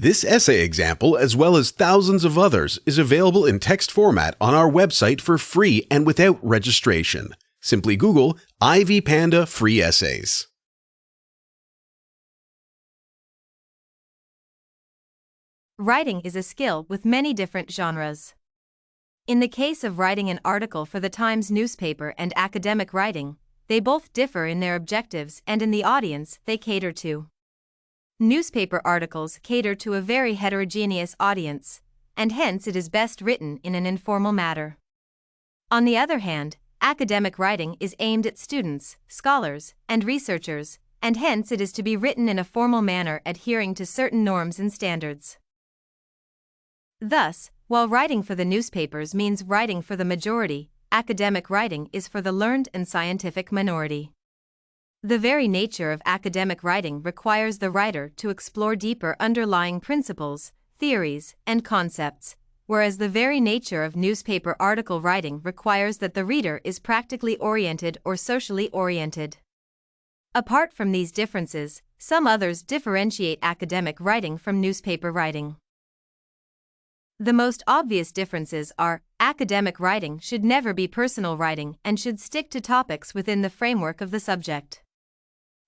This essay example, as well as thousands of others, is available in text format on our website for free and without registration. Simply Google Ivy Panda Free Essays. Writing is a skill with many different genres. In the case of writing an article for the Times newspaper and academic writing, they both differ in their objectives and in the audience they cater to. Newspaper articles cater to a very heterogeneous audience, and hence it is best written in an informal manner. On the other hand, academic writing is aimed at students, scholars, and researchers, and hence it is to be written in a formal manner adhering to certain norms and standards. Thus, while writing for the newspapers means writing for the majority, academic writing is for the learned and scientific minority. The very nature of academic writing requires the writer to explore deeper underlying principles, theories, and concepts, whereas the very nature of newspaper article writing requires that the reader is practically oriented or socially oriented. Apart from these differences, some others differentiate academic writing from newspaper writing. The most obvious differences are, academic writing should never be personal writing and should stick to topics within the framework of the subject.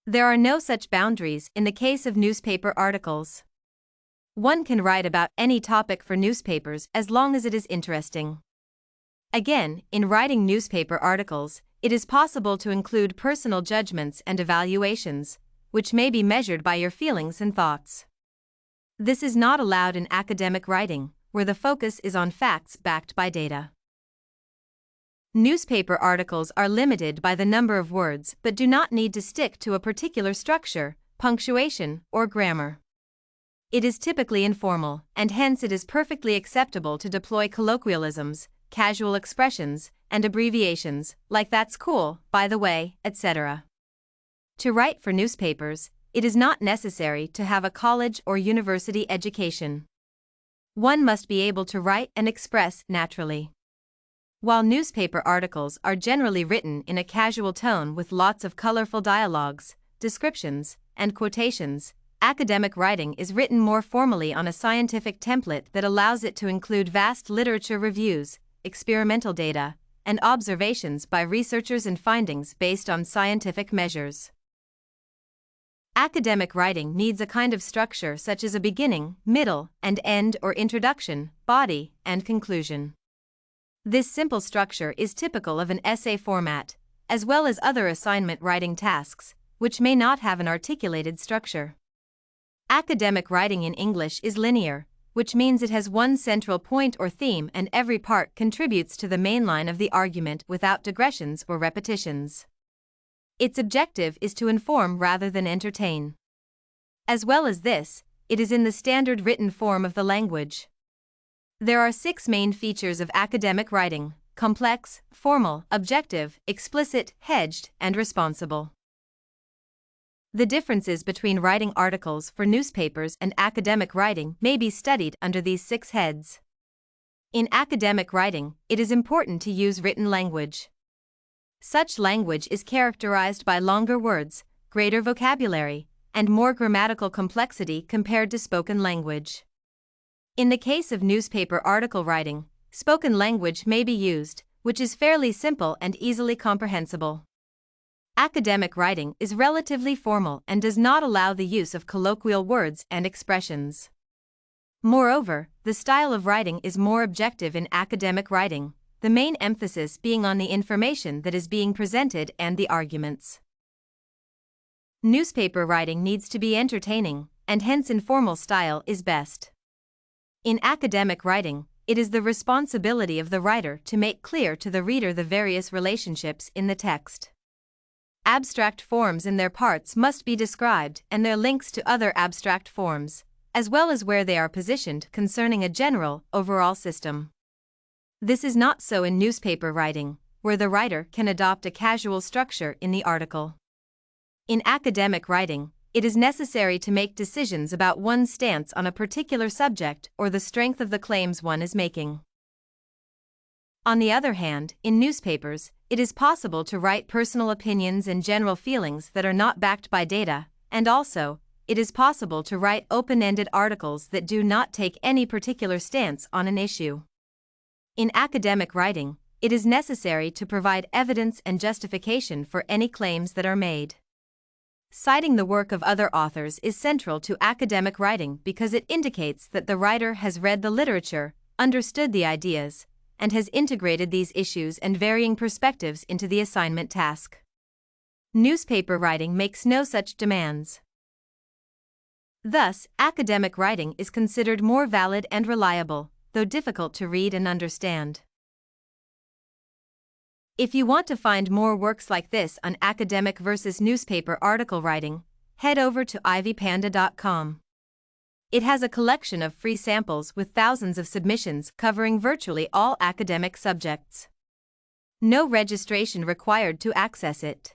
There are no such boundaries in the case of newspaper articles. One can write about any topic for newspapers as long as it is interesting. Again, in writing newspaper articles, it is possible to include personal judgments and evaluations, which may be measured by your feelings and thoughts. This is not allowed in academic writing, where the focus is on facts backed by data. Newspaper articles are limited by the number of words but do not need to stick to a particular structure, punctuation, or grammar. It is typically informal, and hence it is perfectly acceptable to deploy colloquialisms, casual expressions, and abbreviations, like "that's cool, by the way," etc. To write for newspapers, it is not necessary to have a college or university education. One must be able to write and express naturally. While newspaper articles are generally written in a casual tone with lots of colorful dialogues, descriptions, and quotations, academic writing is written more formally on a scientific template that allows it to include vast literature reviews, experimental data, and observations by researchers and findings based on scientific measures. Academic writing needs a kind of structure such as a beginning, middle, and end or introduction, body, and conclusion. This simple structure is typical of an essay format, as well as other assignment writing tasks, which may not have an articulated structure. Academic writing in English is linear, which means it has one central point or theme and every part contributes to the main line of the argument without digressions or repetitions. Its objective is to inform rather than entertain. As well as this, it is in the standard written form of the language. There are 6 main features of academic writing: complex, formal, objective, explicit, hedged, and responsible. The differences between writing articles for newspapers and academic writing may be studied under these 6 heads. In academic writing, it is important to use written language. Such language is characterized by longer words, greater vocabulary, and more grammatical complexity compared to spoken language. In the case of newspaper article writing, spoken language may be used, which is fairly simple and easily comprehensible. Academic writing is relatively formal and does not allow the use of colloquial words and expressions. Moreover, the style of writing is more objective in academic writing, the main emphasis being on the information that is being presented and the arguments. Newspaper writing needs to be entertaining, and hence informal style is best. In academic writing, it is the responsibility of the writer to make clear to the reader the various relationships in the text. Abstract forms and their parts must be described and their links to other abstract forms, as well as where they are positioned concerning a general, overall system. This is not so in newspaper writing, where the writer can adopt a casual structure in the article. In academic writing, it is necessary to make decisions about one's stance on a particular subject or the strength of the claims one is making. On the other hand, in newspapers, it is possible to write personal opinions and general feelings that are not backed by data, and also, it is possible to write open-ended articles that do not take any particular stance on an issue. In academic writing, it is necessary to provide evidence and justification for any claims that are made. Citing the work of other authors is central to academic writing because it indicates that the writer has read the literature, understood the ideas, and has integrated these issues and varying perspectives into the assignment task. Newspaper writing makes no such demands. Thus, academic writing is considered more valid and reliable, though difficult to read and understand. If you want to find more works like this on academic versus newspaper article writing, head over to ivypanda.com. It has a collection of free samples with thousands of submissions covering virtually all academic subjects. No registration required to access it.